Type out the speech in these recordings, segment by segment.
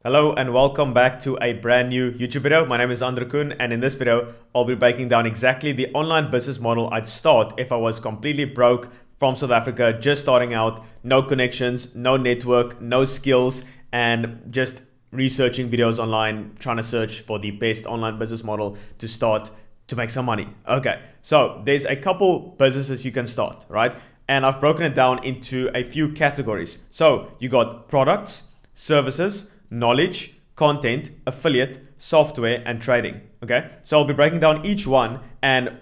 Hello and welcome back to a brand new YouTube video. My name is Andro Koen, and in this video, I'll be breaking down exactly the online business model I'd start if I was completely broke from South Africa, just starting out, no connections, no network, no skills, and just researching videos online, trying to search for the best online business model to start to make some money. Okay, so there's a couple businesses you can start, right? And I've broken it down into a few categories. So you got products, services, knowledge, content, affiliate, software, and trading. Okay, so I'll be breaking down each one. And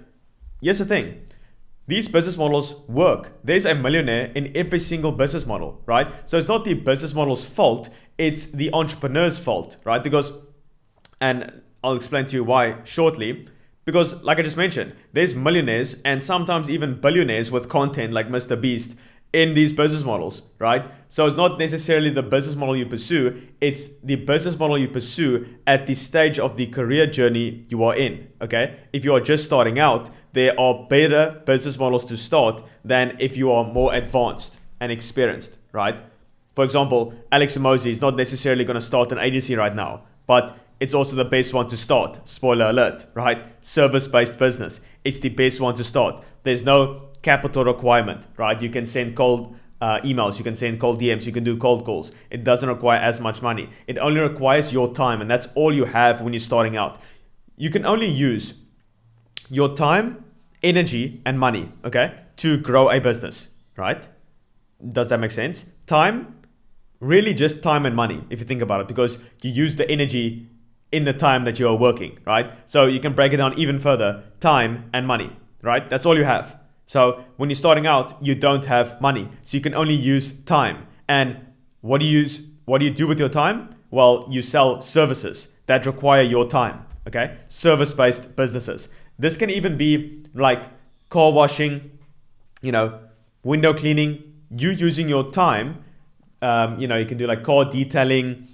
here's the thing, these business models work. There's a millionaire in every single business model, right? So it's not the business model's fault, it's the entrepreneur's fault, right? And I'll explain to you why shortly. Because, like I just mentioned, there's millionaires and sometimes even billionaires with content like Mr. Beast in these business models, right? So it's not necessarily the business model you pursue, it's the business model you pursue at the stage of the career journey you are in, okay? If you are just starting out, there are better business models to start than if you are more advanced and experienced, right? For example, Alex Emosi is not necessarily going to start an agency right now, but it's also the best one to start. Spoiler alert, right? Service-based business. It's the best one to start. There's no capital requirement, right? You can send cold emails, you can send cold DMs, you can do cold calls. It doesn't require as much money. It only requires your time, and that's all you have when you're starting out. You can only use your time, energy, and money, okay, to grow a business, right? Does that make sense? Time, really just time and money, if you think about it, because you use the energy in the time that you're working, right? So you can break it down even further, time and money, right? That's all you have. So when you're starting out, you don't have money. So you can only use time. And what do you do with your time? Well, you sell services that require your time, okay? Service-based businesses. This can even be like car washing, window cleaning, you using your time. You can do like car detailing,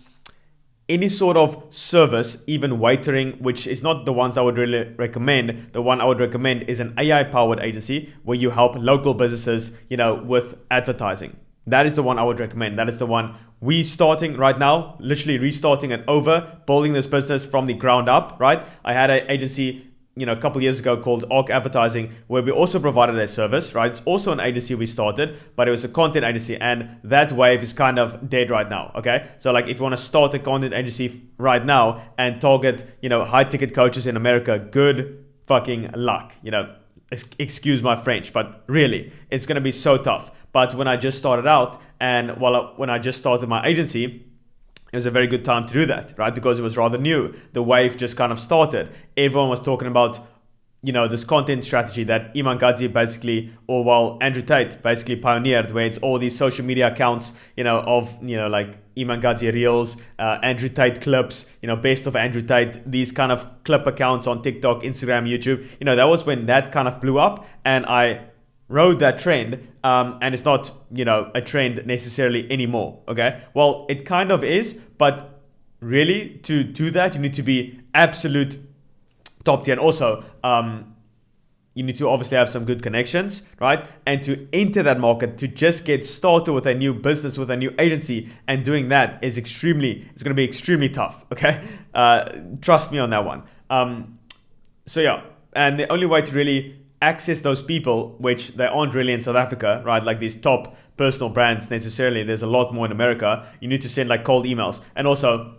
any sort of service, even waitering, which is not the ones I would really recommend. The one I would recommend is an AI powered agency where you help local businesses, with advertising. That is the one I would recommend. That is the one we starting right now, literally restarting it over, building this business from the ground up, right? I had an agency a couple years ago called Arc Advertising, where we also provided a service, right? It's also an agency we started, but it was a content agency, and that wave is kind of dead right now, okay? So like if you want to start a content agency right now and target, high ticket coaches in America, good fucking luck, excuse my French, but really, it's going to be so tough. But when I just started out and when I just started my agency, it was a very good time to do that, right? Because it was rather new. The wave just kind of started. Everyone was talking about, this content strategy that Andrew Tate basically pioneered, where it's all these social media accounts, of, like Iman Gadzhi Reels, Andrew Tate clips, best of Andrew Tate, these kind of clip accounts on TikTok, Instagram, YouTube. That was when that kind of blew up, and I rode that trend, and it's not a trend necessarily anymore. Okay, well, it kind of is, but really to do that you need to be absolute top tier, and also you need to obviously have some good connections, right? And to enter that market, to just get started with a new business, with a new agency, and doing that is it's going to be extremely tough. Okay, trust me on that one. So yeah, and the only way to really access those people, which they aren't really in South Africa, right? Like these top personal brands necessarily. There's a lot more in America. You need to send like cold emails, and also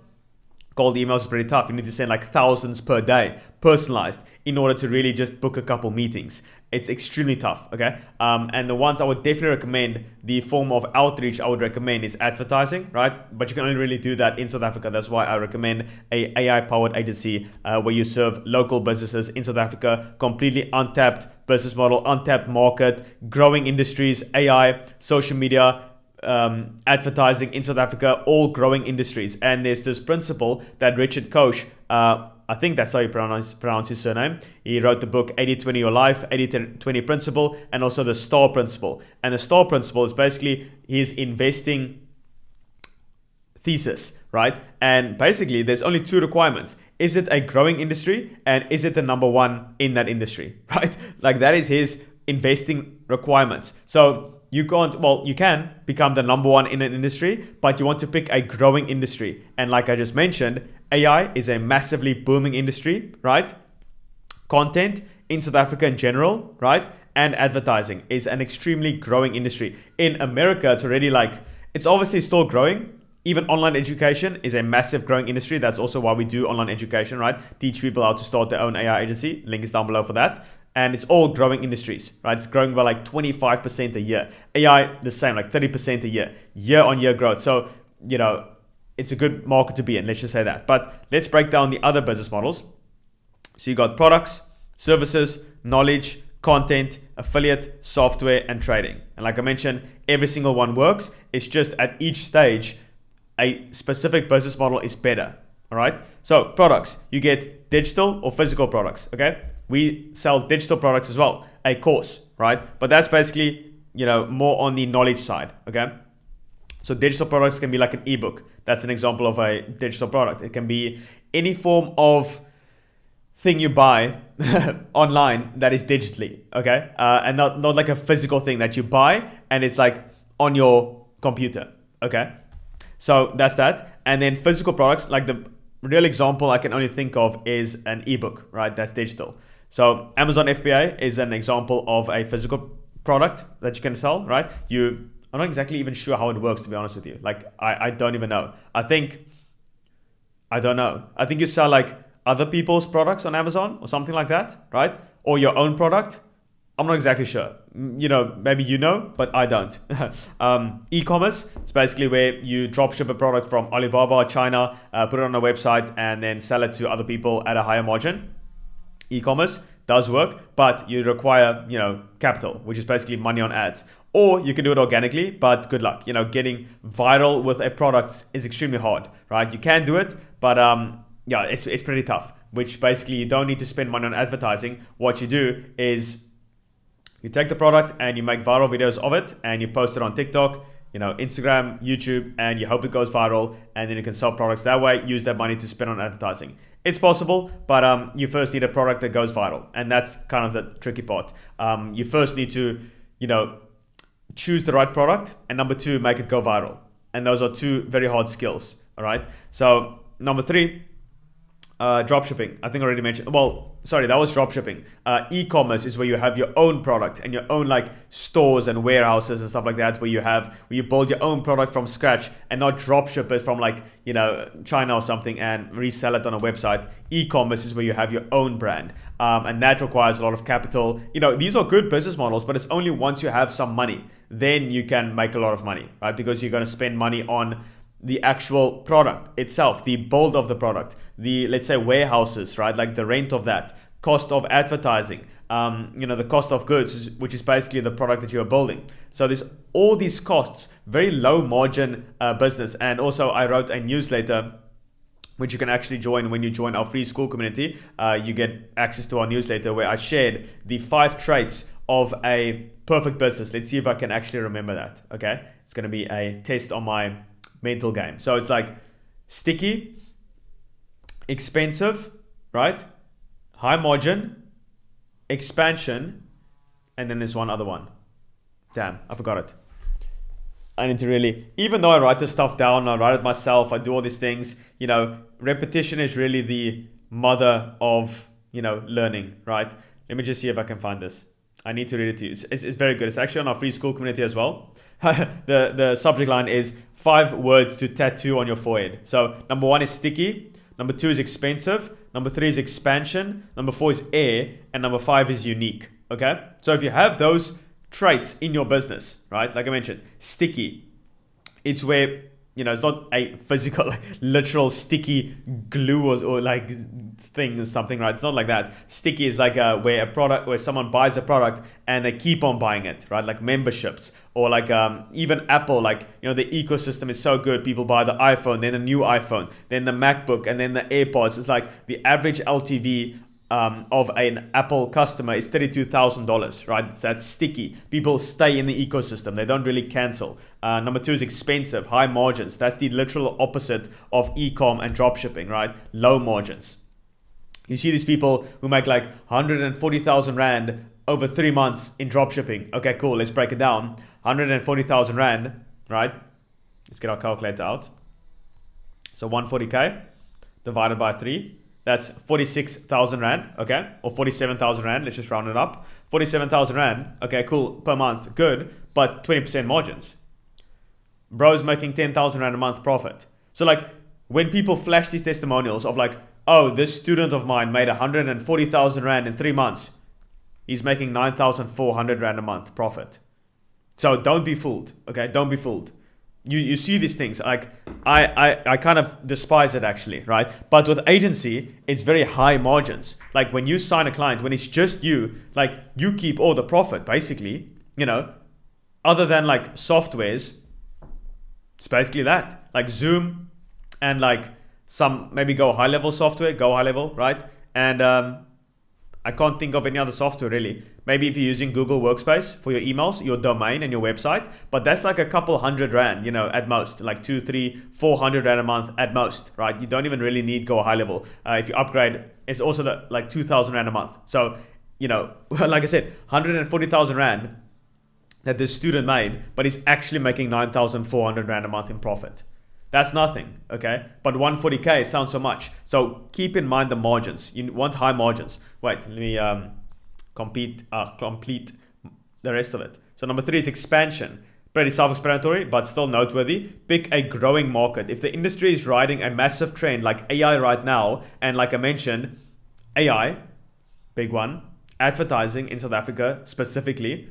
cold emails is pretty tough. You need to send like thousands per day, personalized, in order to really just book a couple meetings. It's extremely tough, okay? And the ones I would definitely recommend, the form of outreach I would recommend is advertising, right? But you can only really do that in South Africa. That's why I recommend a AI-powered agency where you serve local businesses in South Africa, completely untapped business model, untapped market, growing industries, AI, social media, advertising in South Africa, all growing industries. And there's this principle that Richard Koch, I think that's how you pronounce his surname. He wrote the book 80-20 Your Life, 80-20 Principle, and also the STAR Principle. And the STAR Principle is basically his investing thesis, right? And basically there's only two requirements. Is it a growing industry, and is it the number one in that industry, right? Like that is his investing requirements. So you can't, well, you can become the number one in an industry, but you want to pick a growing industry. And like I just mentioned, AI is a massively booming industry, right? Content in South Africa in general, right? And advertising is an extremely growing industry. In America, it's already like, it's obviously still growing. Even online education is a massive growing industry. That's also why we do online education, right? Teach people how to start their own AI agency. Link is down below for that. And it's all growing industries, right? It's growing by like 25% a year. AI, the same, like 30% a year on year growth. So, it's a good market to be in, let's just say that. But let's break down the other business models. So you got products, services, knowledge, content, affiliate, software, and trading. And like I mentioned, every single one works. It's just at each stage, a specific business model is better. All right. So products, you get digital or physical products. Okay. We sell digital products as well, a course, right? But that's basically, more on the knowledge side. Okay. So digital products can be like an ebook. That's an example of a digital product. It can be any form of thing you buy online that is digitally, okay? And not like a physical thing that you buy and it's like on your computer, okay? So that's that. And then physical products, like the real example I can only think of is an ebook, right? That's digital. So Amazon FBA is an example of a physical product that you can sell, right? I'm not exactly even sure how it works, to be honest with you. Like, I don't even know. I don't know. I think you sell like other people's products on Amazon or something like that, right? Or your own product. I'm not exactly sure. Maybe but I don't. E-commerce is basically where you drop ship a product from Alibaba, China, put it on a website and then sell it to other people at a higher margin. E-commerce does work, but you require, capital, which is basically money on ads. Or you can do it organically, but good luck. Getting viral with a product is extremely hard, right? You can do it, but it's pretty tough, which basically you don't need to spend money on advertising. What you do is you take the product and you make viral videos of it and you post it on TikTok, Instagram, YouTube, and you hope it goes viral, and then you can sell products that way, use that money to spend on advertising. It's possible, but you first need a product that goes viral, and that's kind of the tricky part. You first need to, choose the right product, and number two, make it go viral. And those are two very hard skills, all right? So number three, dropshipping. I think I already mentioned. Well, sorry, that was dropshipping. E-commerce is where you have your own product and your own like stores and warehouses and stuff like that, where you build your own product from scratch and not dropship it from like China or something and resell it on a website. E-commerce is where you have your own brand, and that requires a lot of capital. These are good business models, but it's only once you have some money, then you can make a lot of money, right? Because you're going to spend money on the actual product itself, the build of the product, the, let's say, warehouses, right? Like the rent of that, cost of advertising, the cost of goods, which is basically the product that you're building. So there's all these costs, very low margin business. And also I wrote a newsletter, which you can actually join when you join our free school community. You get access to our newsletter where I shared the 5 traits of a perfect business. Let's see if I can actually remember that, okay? It's going to be a test on my mental game. So it's like sticky, expensive, right? High margin, expansion, and then there's one other one. Damn, I forgot it. I need to really, even though I write this stuff down, I write it myself, I do all these things, repetition is really the mother of, learning, right? Let me just see if I can find this. I need to read it to you. It's very good. It's actually on our free school community as well. The subject line is 5 words to tattoo on your forehead. So number 1 is sticky. Number 2 is expensive. Number 3 is expansion. Number 4 is air. And number 5 is unique. Okay. So if you have those traits in your business, right? Like I mentioned, sticky. It's where, it's not a physical, literal sticky glue or like thing or something, right? It's not like that. Sticky is like where someone buys a product and they keep on buying it, right? Like memberships, or like even Apple, like, the ecosystem is so good. People buy the iPhone, then a new iPhone, then the MacBook, and then the AirPods. It's like the average LTV of an Apple customer is $32,000, right? So that's sticky. People stay in the ecosystem. They don't really cancel. Number 2 is expensive, high margins. That's the literal opposite of e-com and dropshipping, right? Low margins. You see these people who make like 140,000 Rand over 3 months in dropshipping. Okay, cool. Let's break it down. 140,000 Rand, right? Let's get our calculator out. So 140K divided by 3. That's 46,000 Rand, okay? Or 47,000 Rand, let's just round it up. 47,000 Rand, okay, cool, per month, good, but 20% margins. Bro's making 10,000 Rand a month profit. So like, when people flash these testimonials of like, oh, this student of mine made 140,000 Rand in 3 months, he's making 9,400 Rand a month profit. So don't be fooled, okay? Don't be fooled. You see these things, like I kind of despise it actually, right? But with agency, it's very high margins. Like when you sign a client, when it's just you, like you keep all the profit basically, you know, other than like softwares, it's basically that. Like Zoom and like some maybe Go high level software, Go high level, right? And I can't think of any other software really. Maybe if you're using Google Workspace for your emails, your domain and your website, but that's like a couple hundred Rand, you know, at most, like 200, 300, 400 Rand a month at most, right? You don't even really need Go high level. If you upgrade, it's also like 2,000 Rand a month. So, you know, like I said, 140,000 Rand that this student made, but he's actually making 9,400 Rand a month in profit. That's nothing, okay? But 140K sounds so much. So keep in mind the margins. You want high margins. Wait, let me complete the rest of it. So number 3 is expansion. Pretty self-explanatory, but still noteworthy. Pick a growing market. If the industry is riding a massive trend like AI right now, and like I mentioned, AI, big one, advertising in South Africa specifically,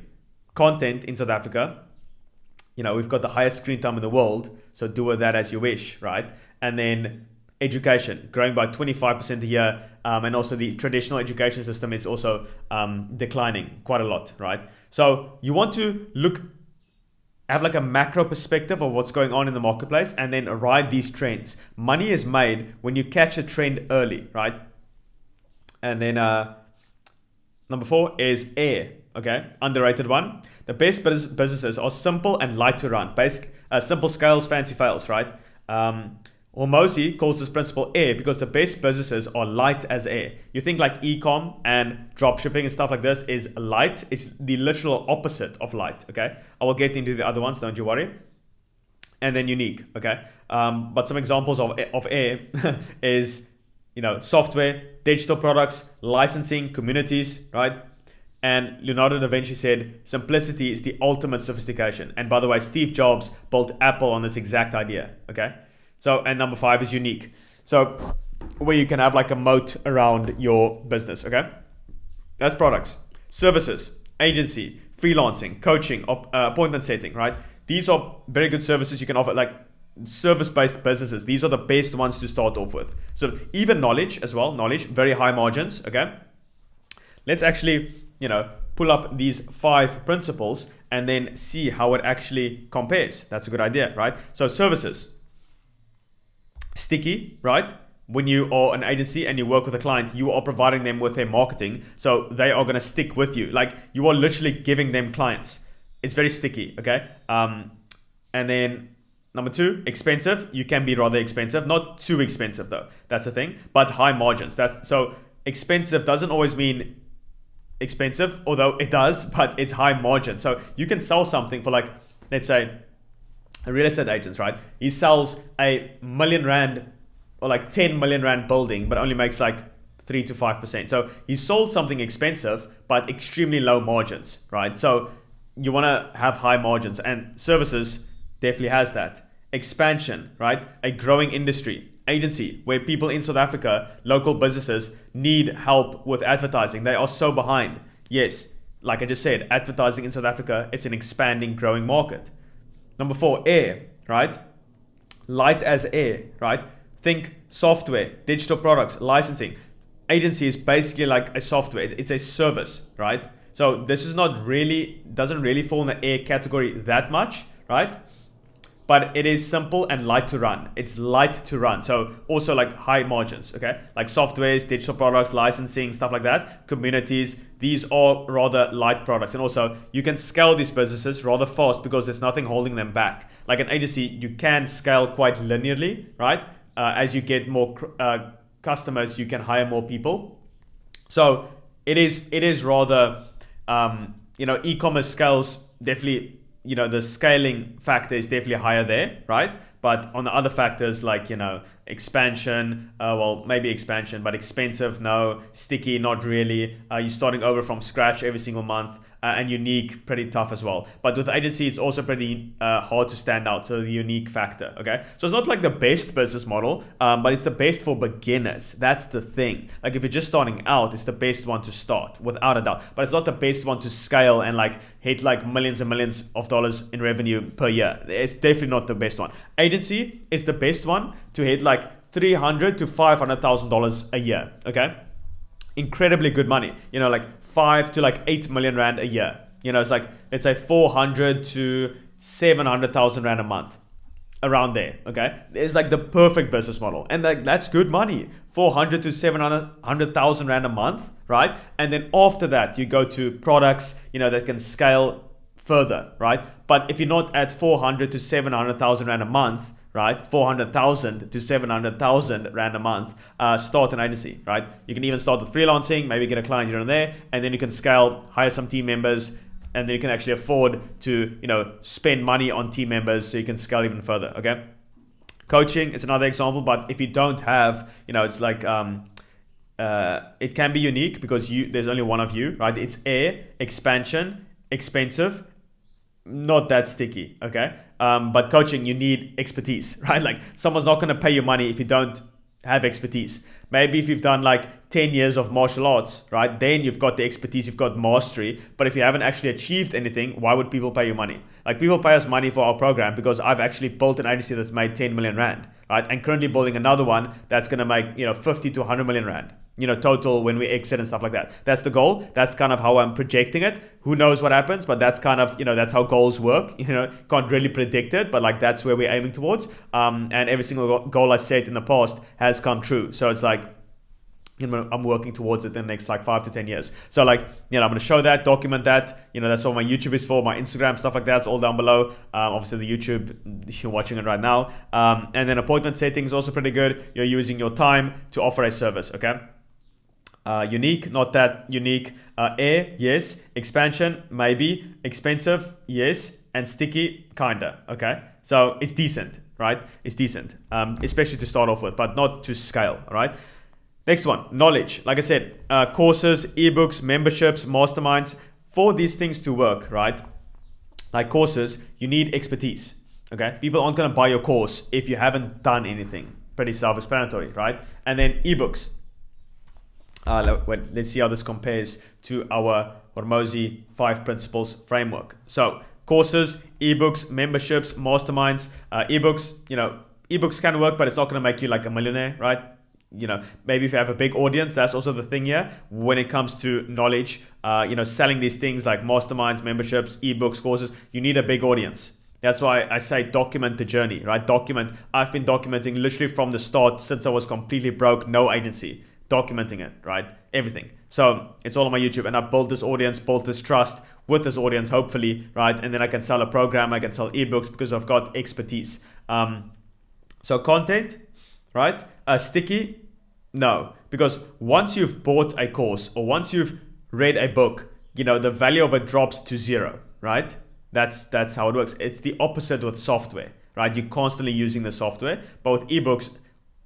content in South Africa, you know, we've got the highest screen time in the world, so do with that as you wish, right? And then education, growing by 25% a year, and also the traditional education system is also declining quite a lot, right? So you want to have like a macro perspective of what's going on in the marketplace and then ride these trends. Money is made when you catch a trend early, right? And then number 4 is air. Okay, underrated one. The best businesses are simple and light to run. Basic, simple scales, fancy fails, right? Hormozy calls this principle air because the best businesses are light as air. You think like e-com and dropshipping and stuff like this is light. It's the literal opposite of light, okay? I will get into the other ones, don't you worry. And then unique, okay? But some examples of air is, you know, software, digital products, licensing, communities, right? And Leonardo da Vinci said, simplicity is the ultimate sophistication. And by the way, Steve Jobs built Apple on this exact idea, okay? So, and number 5 is unique. So, where you can have like a moat around your business, okay? That's products. Services, agency, freelancing, coaching, appointment setting, right? These are very good services you can offer, like service-based businesses. These are the best ones to start off with. So, even knowledge as well, very high margins, okay? Let's actually, you know, pull up these 5 principles and then see how it actually compares. That's a good idea, right? So services, sticky, right? When you are an agency and you work with a client, you are providing them with their marketing. So they are going to stick with you. Like you are literally giving them clients. It's very sticky, okay? And then number 2, expensive. You can be rather expensive, not too expensive though. That's the thing, but high margins. So expensive doesn't always mean expensive, although it does, but it's high margin. So you can sell something for like, let's say a real estate agent, right? He sells a R1 million or like 10 million Rand building, but only makes like 3 to 5%. So he sold something expensive, but extremely low margins, right? So you want to have high margins, and services definitely has that. Expansion, right? A growing industry. Agency, where people in South Africa, local businesses need help with advertising. They are so behind. Yes, like I just said, advertising in South Africa, it's an expanding, growing market. Number 4, air, right? Light as air, right? Think software, digital products, licensing. Agency is basically like a software. It's a service, right? So this is doesn't really fall in the air category that much, right? But it is simple and light to run. It's light to run. So also like high margins, okay? Like softwares, digital products, licensing, stuff like that. Communities, these are rather light products. And also you can scale these businesses rather fast because there's nothing holding them back. Like an agency, you can scale quite linearly, right? As you get more customers, you can hire more people. So it is rather E-commerce scales definitely, the scaling factor is definitely higher there, right? But on the other factors like, expansion, maybe expansion, but expensive, no. Sticky, not really. You're starting over from scratch every single month. And unique, pretty tough as well. But with agency, it's also pretty hard to stand out. So the unique factor, okay? So it's not like the best business model, but it's the best for beginners. That's the thing. Like if you're just starting out, it's the best one to start, without a doubt. But it's not the best one to scale and like hit like millions and millions of dollars in revenue per year. It's definitely not the best one. Agency is the best one to hit like $300,000 to $500,000 a year, okay? Incredibly good money, like 5 to like 8 million rand a year. It's like, let's say 400 to 700,000 rand a month, around there. Okay, it's like the perfect business model, and like that's good money, 400 to 700,000 rand a month, right? And then after that, you go to products, that can scale further, right? But if you're not at 400 to 700,000 rand a month, right? 400,000 to 700,000 rand a month, start an agency, right? You can even start with freelancing, maybe get a client here and there, and then you can scale, hire some team members, and then you can actually afford to, spend money on team members so you can scale even further, okay? Coaching is another example, but if you don't have, it's like, it can be unique because there's only one of you, right? It's expansion, expensive, not that sticky, okay? But coaching, you need expertise, right? Like someone's not going to pay you money if you don't have expertise. Maybe if you've done like 10 years of martial arts, right? Then you've got the expertise, you've got mastery. But if you haven't actually achieved anything, why would people pay you money? Like people pay us money for our program because I've actually built an agency that's made 10 million rand, right? And currently building another one that's going to make, 50 to 100 million rand. Total when we exit and stuff like that. That's the goal. That's kind of how I'm projecting it. Who knows what happens, but that's kind of, that's how goals work. Can't really predict it, but like that's where we're aiming towards. And every single goal I set in the past has come true. So it's like, I'm working towards it in the next like 5 to 10 years. So like, I'm going to show that, document that. That's what my YouTube is for, my Instagram, stuff like that. It's all down below. Obviously the YouTube, you're watching it right now. And then appointment settings also pretty good. You're using your time to offer a service, okay? Unique, not that unique. Yes. Expansion, maybe. Expensive, yes. And sticky, kinda, okay? So it's decent, right? It's decent, especially to start off with, but not to scale, all right? Next one, knowledge. Like I said, courses, ebooks, memberships, masterminds. For these things to work, right? Like courses, you need expertise, okay? People aren't gonna buy your course if you haven't done anything. Pretty self-explanatory, right? And then ebooks. Let's see how this compares to our Hormozi 5 principles framework. So courses, ebooks, memberships, masterminds, ebooks, ebooks can work, but it's not going to make you like a millionaire, right? Maybe if you have a big audience, that's also the thing here. When it comes to knowledge, selling these things like masterminds, memberships, ebooks, courses, you need a big audience. That's why I say document the journey, right? I've been documenting literally from the start since I was completely broke, no agency. Documenting it, right? Everything. So it's all on my YouTube, and I built this audience, built this trust with this audience, hopefully, right? And then I can sell a program, I can sell ebooks because I've got expertise. So content, right? Sticky, no, because once you've bought a course or once you've read a book, the value of it drops to zero, right? That's how it works. It's the opposite with software, right? You're constantly using the software, but with ebooks,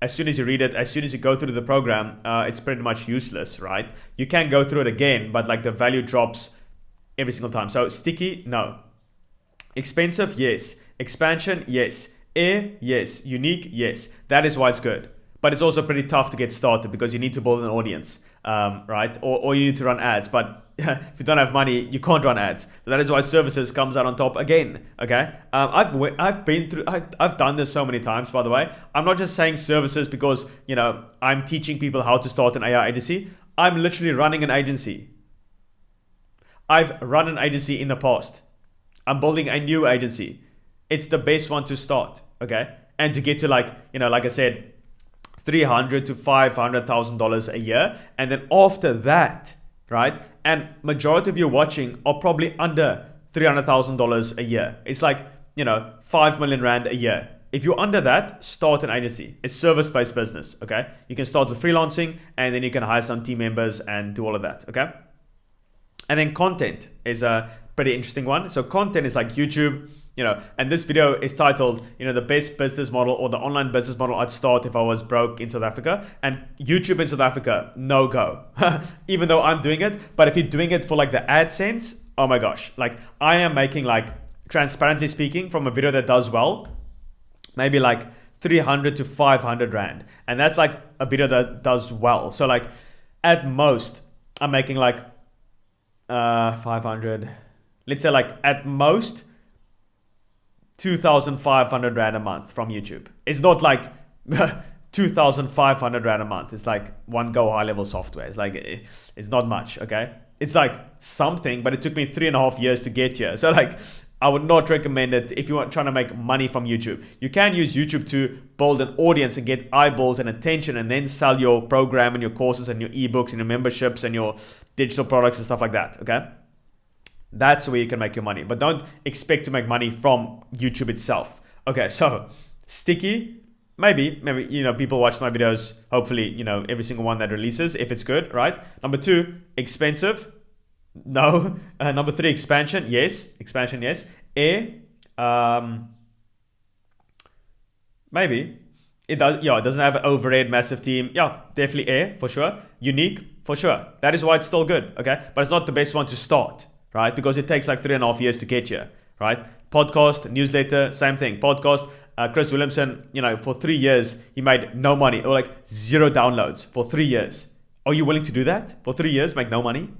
as soon as you read it, as soon as you go through the program, it's pretty much useless, right? You can go through it again, but like the value drops every single time. So sticky, no. Expensive, yes. Expansion, yes. Yes. Unique, yes. That is why it's good. But it's also pretty tough to get started because you need to build an audience, right? Or you need to run ads. But if you don't have money, you can't run ads. So that is why services comes out on top again. Okay. I've done this so many times, by the way. I'm not just saying services because, I'm teaching people how to start an AI agency. I'm literally running an agency. I've run an agency in the past. I'm building a new agency. It's the best one to start. Okay. And to get to like I said, $300,000 to $500,000 a year. And then after that, right? And majority of you watching are probably under $300,000 a year. It's like, 5 million rand a year. If you're under that, start an agency. It's service-based business, okay? You can start with freelancing and then you can hire some team members and do all of that, okay? And then content is a pretty interesting one. So content is like YouTube, and this video is titled, the best business model or the online business model I'd start if I was broke in South Africa. And YouTube in South Africa, no go. Even though I'm doing it, but if you're doing it for like the AdSense, oh my gosh, like I am making, like, transparently speaking, from a video that does well, maybe like 300 to 500 Rand. And that's like a video that does well. So like at most, I'm making like 500, let's say like at most 2,500 Rand a month from YouTube. It's not like 2,500 Rand a month. It's like one go high level software. It's like, it's not much, okay? It's like something, but it took me 3.5 years to get here. So like, I would not recommend it if you are trying to make money from YouTube. You can use YouTube to build an audience and get eyeballs and attention, and then sell your program and your courses and your ebooks and your memberships and your digital products and stuff like that, okay? That's where you can make your money, but don't expect to make money from YouTube itself. Okay, so sticky, maybe, people watch my videos, hopefully, every single one that releases, if it's good, right? Number 2, expensive. No. Number 3, expansion. Yes. Air. Maybe. It does. Yeah, it doesn't have an overhead massive team. Yeah, definitely air for sure. Unique for sure. That is why it's still good. Okay, but it's not the best one to start, right? Because it takes like 3.5 years to get here, right? Podcast, newsletter, same thing. Podcast. Chris Williamson, for 3 years he made no money, or like 0 downloads for 3 years. Are you willing to do that for 3 years? Make no money?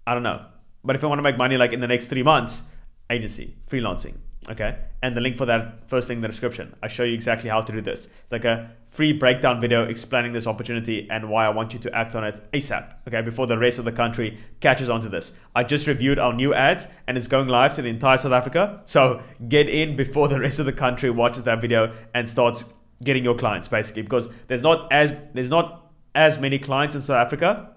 I don't know. But if I want to make money like in the next 3 months, agency, freelancing, okay? And the link for that, first link in the description. I show you exactly how to do this. It's like a free breakdown video explaining this opportunity and why I want you to act on it ASAP, okay? Before the rest of the country catches on to this. I just reviewed our new ads and it's going live to the entire South Africa. So get in before the rest of the country watches that video and starts getting your clients, basically, because there's not as many clients in South Africa,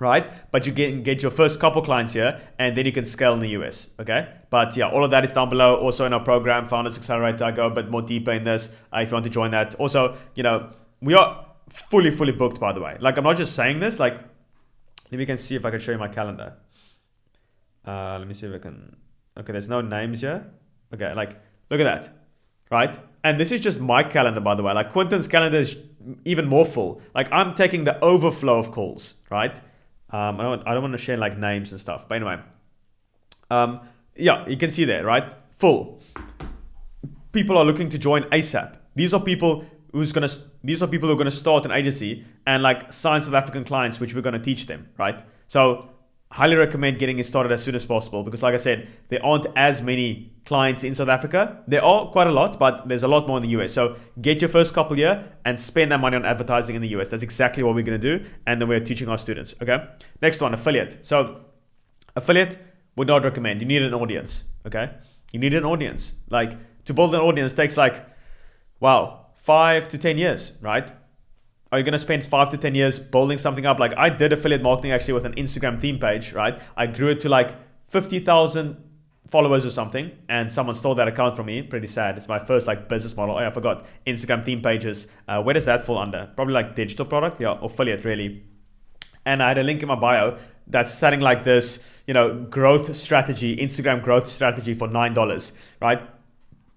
right? But you get your first couple clients here, and then you can scale in the US, okay? But yeah, all of that is down below. Also in our program, Founders Accelerator, I go a bit more deeper in this if you want to join that. Also, we are fully booked, by the way. Like, I'm not just saying this, like, maybe you can see if I can show you my calendar. Let me see if I can, okay, there's no names here. Okay, like, look at that, right? And this is just my calendar, by the way. Like, Quentin's calendar is even more full. Like, I'm taking the overflow of calls, right? I don't want to share like names and stuff, but anyway, yeah, you can see there, right? Full. People are looking to join ASAP. These are people who are gonna start an agency and like sign South African clients, which we're gonna teach them, right? So highly recommend getting it started as soon as possible, because like I said, there aren't as many clients in South Africa. There are quite a lot, but there's a lot more in the US. So get your first couple here and spend that money on advertising in the US. That's exactly what we're going to do. And then we're teaching our students. Okay. Next one, affiliate. So affiliate would not recommend. You need an audience. Okay. You need an audience. Like, to build an audience takes like, 5 to 10 years, right? Are you going to spend 5 to 10 years building something up? Like, I did affiliate marketing actually with an Instagram theme page, right? I grew it to like 50,000 followers or something, and someone stole that account from me. Pretty sad. It's my first like business model. Oh yeah, I forgot. Instagram theme pages. Where does that fall under? Probably like digital product. Yeah, affiliate really. And I had a link in my bio that's selling like this, growth strategy, Instagram growth strategy for $9, right?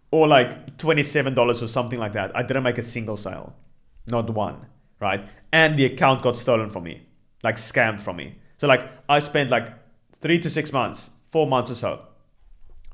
Or like $27 or something like that. I didn't make a single sale. Not one, right? And the account got stolen from me, like scammed from me. So like I spent like 3 to 6 months, 4 months or so,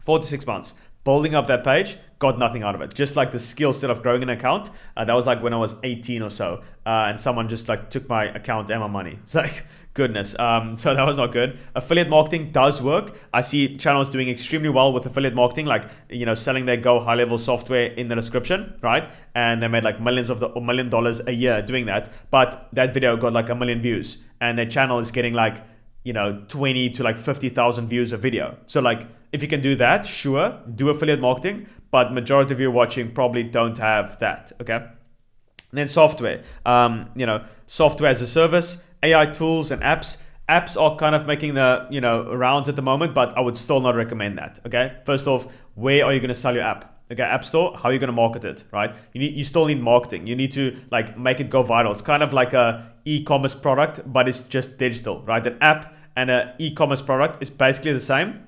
4 to 6 months building up that page, got nothing out of it. Just like the skill set of growing an account. That was like when I was 18 or so. And someone just like took my account and my money. It's like, goodness. So that was not good. Affiliate marketing does work. I see channels doing extremely well with affiliate marketing, like, selling their Go high level software in the description, right? And they made like $1 million a year doing that. But that video got like 1 million views, and their channel is getting like, 20 to like 50,000 views a video. So like, if you can do that, sure, do affiliate marketing, but majority of you watching probably don't have that, okay? And then software, software as a service, AI tools and apps. Apps are kind of making the, rounds at the moment, but I would still not recommend that, okay? First off, where are you gonna sell your app? Okay, App Store, how are you going to market it, right? You still need marketing. You need to like make it go viral. It's kind of like a e-commerce product, but it's just digital, right? An app and an e-commerce product is basically the same.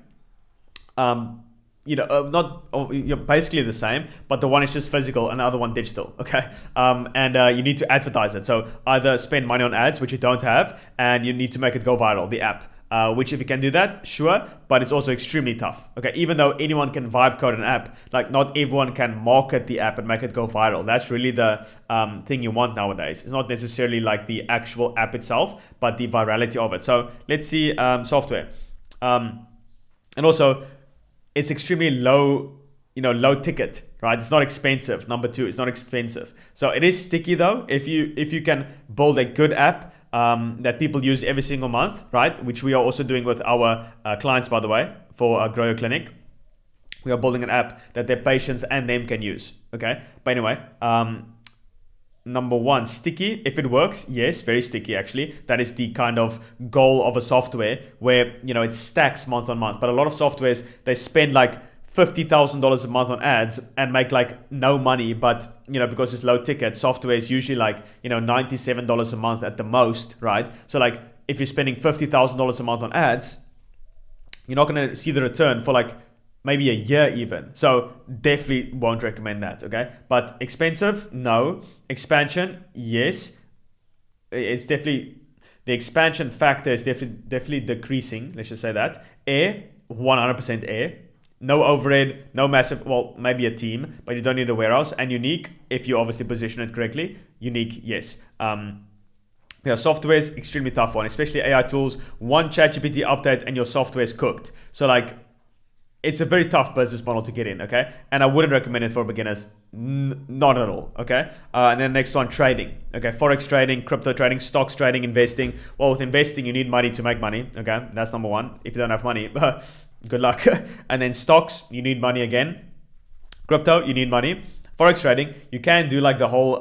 You're basically the same, but the one is just physical and the other one digital. Okay, and you need to advertise it. So either spend money on ads, which you don't have, and you need to make it go viral. The app. Which if you can do that, sure, but it's also extremely tough. Okay, even though anyone can vibe code an app, like not everyone can market the app and make it go viral. That's really the thing you want nowadays. It's not necessarily like the actual app itself, but the virality of it. So let's see software, and also it's extremely low, low ticket, right? It's not expensive. Number two, it's not expensive. So it is sticky though. If you can build a good app that people use every single month, right? Which we are also doing with our clients, by the way, for Grow Your Clinic. We are building an app that their patients and them can use, okay? But anyway, number one, sticky. If it works, yes, very sticky actually. That is the kind of goal of a software where, it stacks month on month. But a lot of softwares, they spend like $50,000 a month on ads and make like no money, but because it's low ticket, software is usually like $97 a month at the most, right? So like if you're spending $50,000 a month on ads, you're not going to see the return for like maybe a year even. So definitely won't recommend that, okay? But expensive, no. Expansion, yes. It's definitely, the expansion factor is definitely decreasing, let's just say that. Air, 100% air. No overhead, no massive, well, maybe a team, but you don't need a warehouse. And unique, if you obviously position it correctly. Unique, yes. Software is extremely tough one, especially AI tools. One ChatGPT update and your software is cooked. So like, it's a very tough business model to get in, okay? And I wouldn't recommend it for beginners, not at all, okay? And then next one, trading, okay? Forex trading, crypto trading, stocks trading, investing. Well, with investing, you need money to make money, okay? That's number one. If you don't have money, good luck. And then stocks, you need money again. Crypto, you need money. Forex trading, you can do like the whole,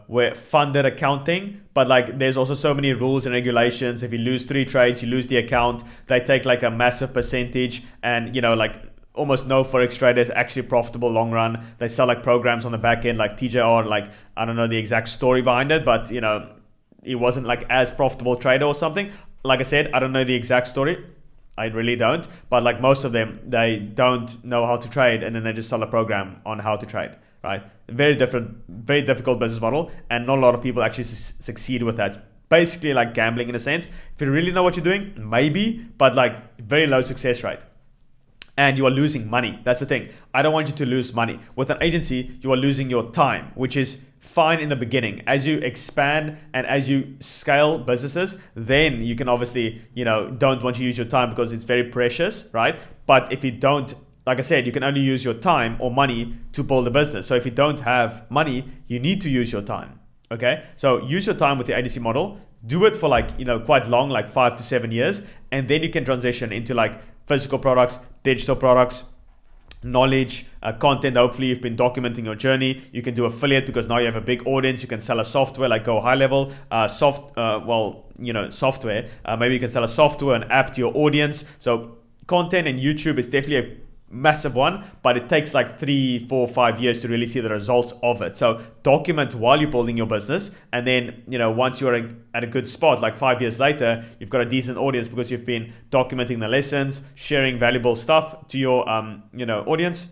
where funded accounting, but like there's also so many rules and regulations. If you lose 3 trades, you lose the account. They take like a massive percentage, and like almost no Forex trader is actually profitable long run. They sell like programs on the back end, like TJR, like I don't know the exact story behind it, but he wasn't like as profitable trader or something. Like I said, I don't know the exact story. I really don't, but like most of them, they don't know how to trade, and then they just sell a program on how to trade, right? Very difficult business model, and not a lot of people actually succeed with that. Basically like gambling in a sense. If you really know what you're doing, maybe, but like very low success rate. And you are losing money. That's the thing. I don't want you to lose money. With an agency, you are losing your time, which is fine in the beginning. As you expand and as you scale businesses, then you can obviously, don't want to use your time because it's very precious, right? But if you don't, like I said, you can only use your time or money to build a business. So if you don't have money, you need to use your time, okay? So use your time with the agency model. Do it for like, quite long, like 5 to 7 years. And then you can transition into like physical products, digital products, knowledge, content. Hopefully you've been documenting your journey. You can do affiliate because now you have a big audience. You can sell a software like Go High Level, software. Maybe you can sell a software, an app to your audience. So content and YouTube is definitely a massive one, but it takes like 3, 4, 5 years to really see the results of it. So document while you're building your business, and then once you're at a good spot, like 5 years later, you've got a decent audience because you've been documenting the lessons, sharing valuable stuff to your audience.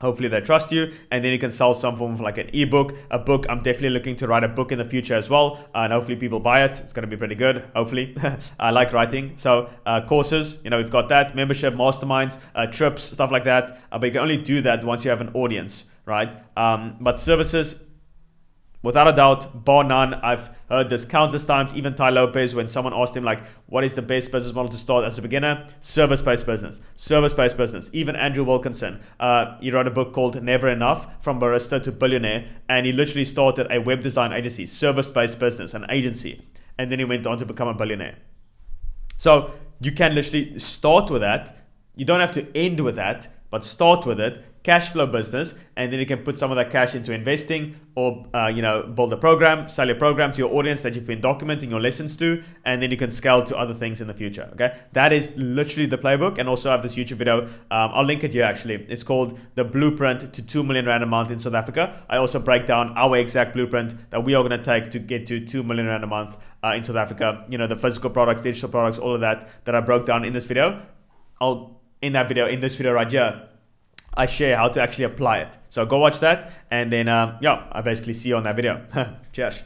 Hopefully they trust you, and then you can sell some form of like an ebook, a book. I'm definitely looking to write a book in the future as well, and hopefully people buy it. It's going to be pretty good, hopefully. I like writing. So courses, we've got that, membership, masterminds, trips, stuff like that. But you can only do that once you have an audience, right? But services, without a doubt, bar none. I've heard this countless times. Even Ty Lopez, when someone asked him like, what is the best business model to start as a beginner? Service-based business. Service-based business. Even Andrew Wilkinson, he wrote a book called Never Enough, From Barista to Billionaire, and he literally started a web design agency, service-based business, an agency, and then he went on to become a billionaire. So you can literally start with that. You don't have to end with that, but start with it. cash flow business, and then you can put some of that cash into investing or build a program, sell your program to your audience that you've been documenting your lessons to, and then you can scale to other things in the future. Okay, that is literally the playbook. And also I have this YouTube video, I'll link it here actually. It's called The Blueprint to 2 million Rand a month in South Africa. I also break down our exact blueprint that we are going to take to get to 2 million Rand a month in South Africa. The physical products, digital products, all of that I broke down in this video. In this video right here, I share how to actually apply it. So go watch that, and then I basically see you on that video. Cheers.